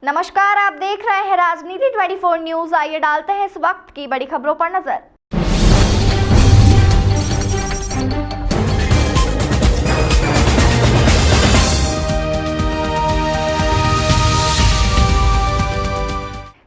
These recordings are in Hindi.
नमस्कार, आप देख रहे हैं राजनीति 24 न्यूज। आइए डालते हैं इस वक्त की बड़ी खबरों पर नजर।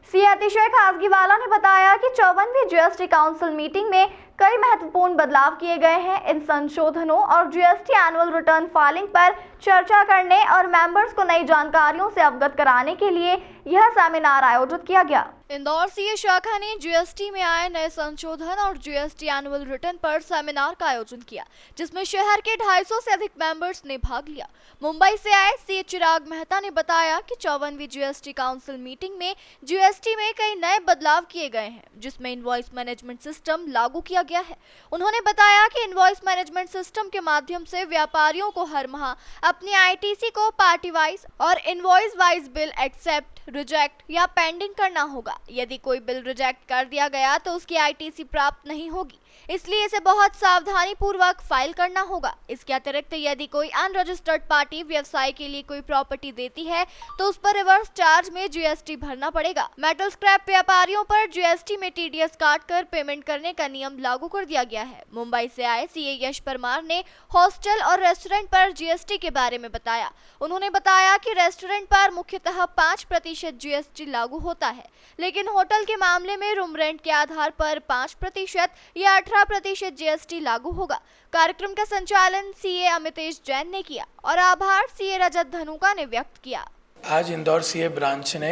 सीए अतिशय खासगीवाला ने बताया कि 54वीं जीएसटी काउंसिल मीटिंग में कई महत्वपूर्ण बदलाव किए गए हैं। इन संशोधनों और जीएसटी एनुअल रिटर्न फाइलिंग पर चर्चा करने और मेंबर्स को नई जानकारियों से अवगत कराने के लिए यह सेमिनार आयोजित किया गया। इंदौर सीए शाखा ने जीएसटी में आए नए संशोधन और जीएसटी एनुअल रिटर्न पर सेमिनार का आयोजन किया, जिसमें शहर के 250 से अधिक मेंबर्स ने भाग लिया। मुंबई से आए सीए चिराग मेहता ने बताया कि 54वीं जीएसटी काउंसिल मीटिंग में जीएसटी में कई नए बदलाव किए गए हैं, जिसमें इनवॉइस मैनेजमेंट सिस्टम लागू किया गया है। उन्होंने बताया कि इनवॉइस मैनेजमेंट सिस्टम के माध्यम से व्यापारियों को हर माह अपनी आईटीसी को पार्टी वाइज और invoice wise bill accept, reject या पेंडिंग करना होगा। यदि कोई बिल रिजेक्ट कर दिया गया तो उसकी आईटीसी प्राप्त नहीं होगी, इसलिए इसे बहुत सावधानी पूर्वक फाइल करना होगा। इसके अतिरिक्त यदि कोई अनरजिस्टर्ड पार्टी व्यवसाय के लिए कोई प्रॉपर्टी देती है तो उस पर रिवर्स चार्ज में जीएसटी भरना पड़ेगा। मेटल स्क्रैप व्यापारियों पर जीएसटी में टीडीएस काट कर पेमेंट करने का नियम लागू कर दिया गया है। मुंबई से आए सीए यश परमार ने हॉस्टल और रेस्टोरेंट पर जीएसटी के बारे में बताया। उन्होंने बताया कि रेस्टोरेंट पर मुख्यतः 5% जीएसटी लागू होता है, लेकिन होटल के मामले में रूम रेंट के आधार पर 5% या 18% जीएसटी लागू होगा। कार्यक्रम का संचालन सीए अमितेश जैन ने किया और आभार सीए रजत धनुका ने व्यक्त किया। आज इंदौर सीए ब्रांच ने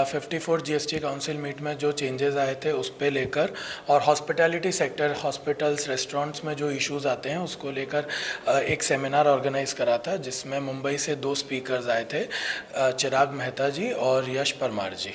54 जीएसटी काउंसिल मीट में जो चेंजेस आए थे उस पे लेकर और हॉस्पिटैलिटी सेक्टर, हॉस्पिटल्स, रेस्टोरेंट्स में जो इश्यूज आते हैं उसको लेकर एक सेमिनार ऑर्गेनाइज करा था, जिसमें मुंबई से 2 स्पीकर्स आए थे, चिराग मेहता जी और यश परमार जी।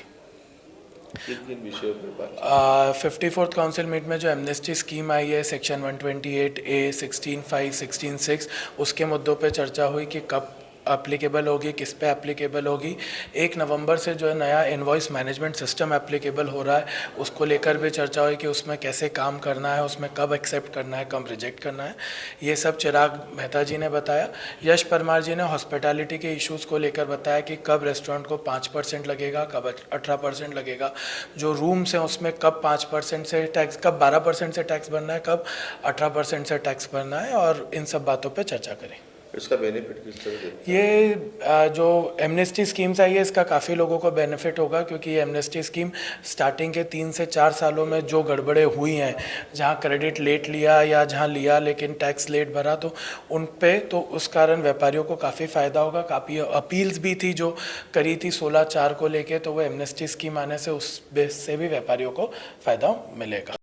54th काउंसिल मीट में जो एमनेस्टी स्कीम आई है सेक्शन 128A, 16(5), 16(6), उसके मुद्दों पे चर्चा हुई कि कब एप्लीकेबल होगी, किस पे एप्लीकेबल होगी। 1 नवंबर से जो है नया इनवॉइस मैनेजमेंट सिस्टम एप्लीकेबल हो रहा है, उसको लेकर भी चर्चा हुई कि उसमें कैसे काम करना है, उसमें कब एक्सेप्ट करना है, कब रिजेक्ट करना है। ये सब चिराग मेहता जी ने बताया। यश परमार जी ने हॉस्पिटैलिटी के इश्यूज़ को लेकर बताया कि कब रेस्टोरेंट को 5% लगेगा, कब 18% लगेगा, जो रूम्स हैं उसमें कब 5% से टैक्स, कब 12% से टैक्स भरना है, कब 18% से टैक्स भरना है, और इन सब बातों पर चर्चा करें। इसका बेनिफिट किस तरह से? ये जो एमनेस्टी स्कीम्स आई है इसका काफ़ी लोगों को बेनिफिट होगा, क्योंकि ये एमनेस्टी स्कीम स्टार्टिंग के 3 से 4 सालों में जो गड़बड़े हुई हैं, जहाँ क्रेडिट लेट लिया या जहाँ लिया लेकिन टैक्स लेट भरा, तो उन पे तो उस कारण व्यापारियों को काफ़ी फ़ायदा होगा। काफ़ी अपील्स भी थी जो करी थी 16/4 को लेके, तो वो एमनेस्टी स्कीम आने से उस बेस से भी व्यापारियों को फ़ायदा मिलेगा।